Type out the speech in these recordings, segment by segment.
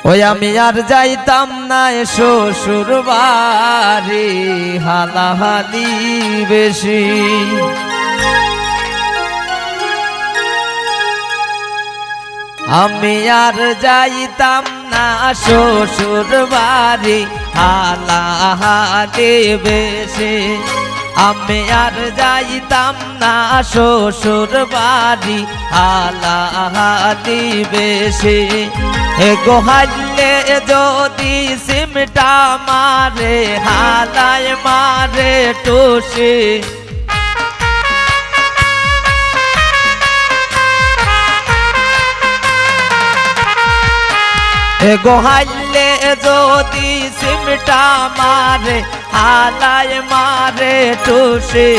ওই আমি আর যাইতাম না শ্বশুর বাড়ি, হালাহালি বেশি। আমি আর যাইতাম না শ্বশুর বাড়ি, হালাহালি বেশি। আমি আর যাইতাম না শ্বশুর বাড়ি, হালাহালি বেশি। এ গোহালে যদি সিমটা মারে, হালায় মারে টুসি। এ গোহালে যদি সিমটা মারে, হালায় মারে টুসি।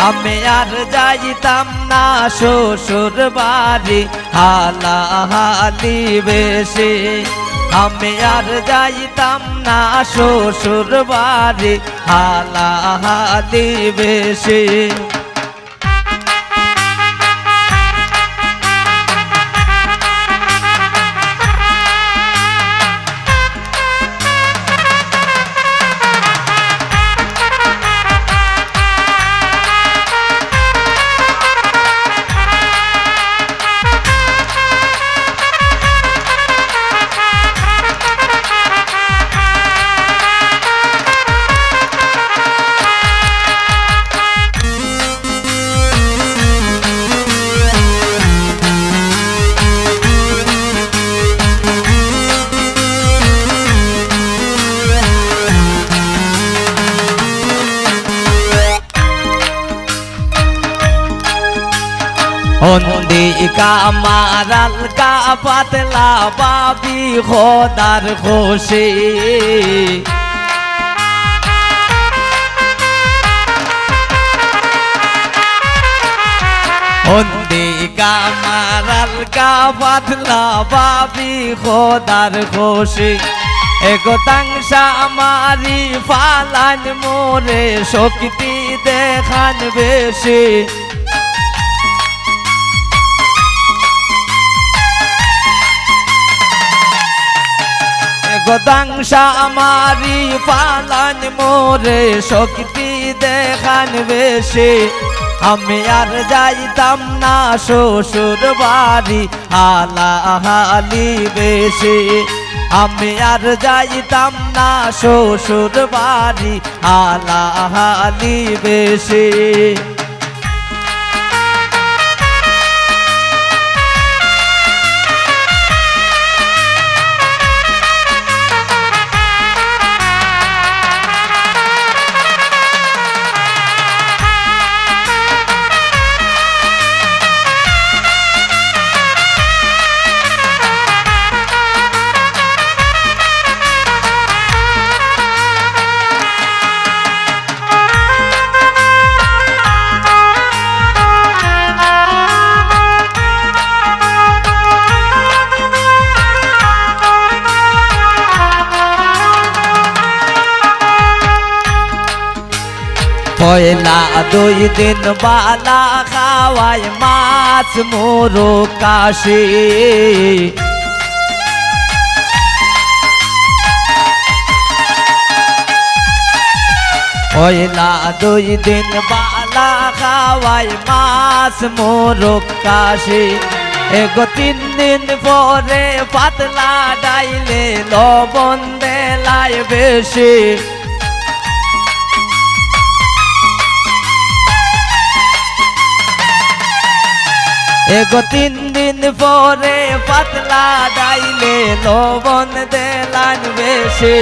আমি আর যাইতাম না শ্বশুর বাড়ি, হালাহালি বেশি। আমি আর যাইতাম না শ্বশুর বাড়ি, হালাহালি বেশি। হন্দি কামারাল কা পাতলা বাবি খোদার খুশি। হন্দি কামারাল কা পাতলা বাবি খোদার খুশি। এগো তাংসা মারি ফালান মোরে, শক্তি দেখান বেশি। গোদাংশা আমারি পালান মোরে, শক্তি দেখান বেশি। আমি আর যাইতাম না শ্বশুর বাড়ি, হালাহালি বেশি। আমি আর যাইতাম না শ্বশুর বাড়ি, হালাহালি বেশি। পয়লা 2 দিন বালা খাওয়ায় মাছ মোরো কাশি। পয়লা 2 দিন বালা খাওয়ায় মাছ মোরো কাশি। এগো 3 দিন পরে পাতলা ডাইলে লবণ দেলায় বেশি। এগো 3 দিন পরে পাতলা ডাইলে লবণ দেলান বেশি।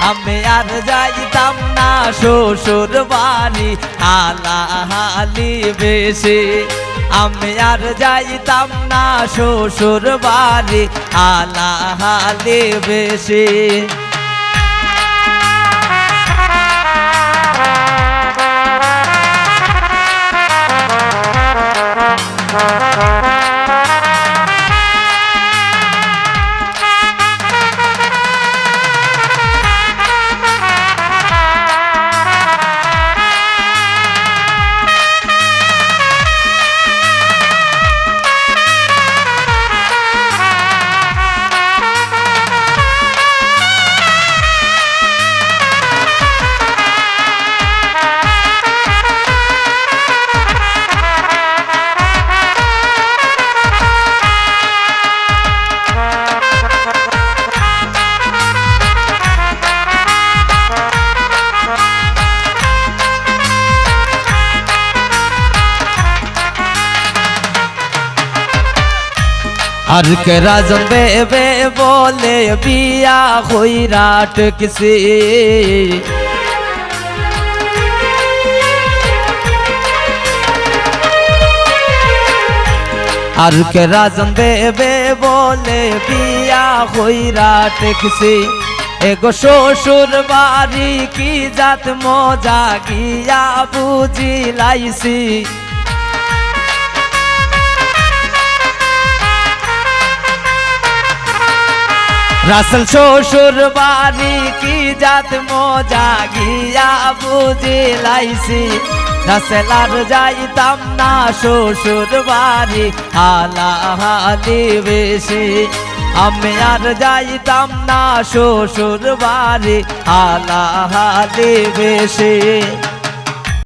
আমি আর যাইতাম না শ্বশুর বাড়ি, হালাহালি বেশি। আমি আর যাইতাম না শ্বশুর বাড়ি, হালাহালি বেশি। আর কে রাজন বেবে বলে বিয়া হইরা টেকছি আর কে রাজন বেবে বলে বিয়া হইরা টেকছি এগো শ্বশুর বাড়ি কি জাত মজা গিয়া বুঝি লাইছি রাসেল শ্বশুর বাড়ি কি জাত মজা গিয়া বুঝি লাইছি রাসেল আর যাইতাম না শ্বশুর বাড়ি হালাহালি বেশি আমি আর যাইতাম না শ্বশুর বাড়ি হালাহালি বেশি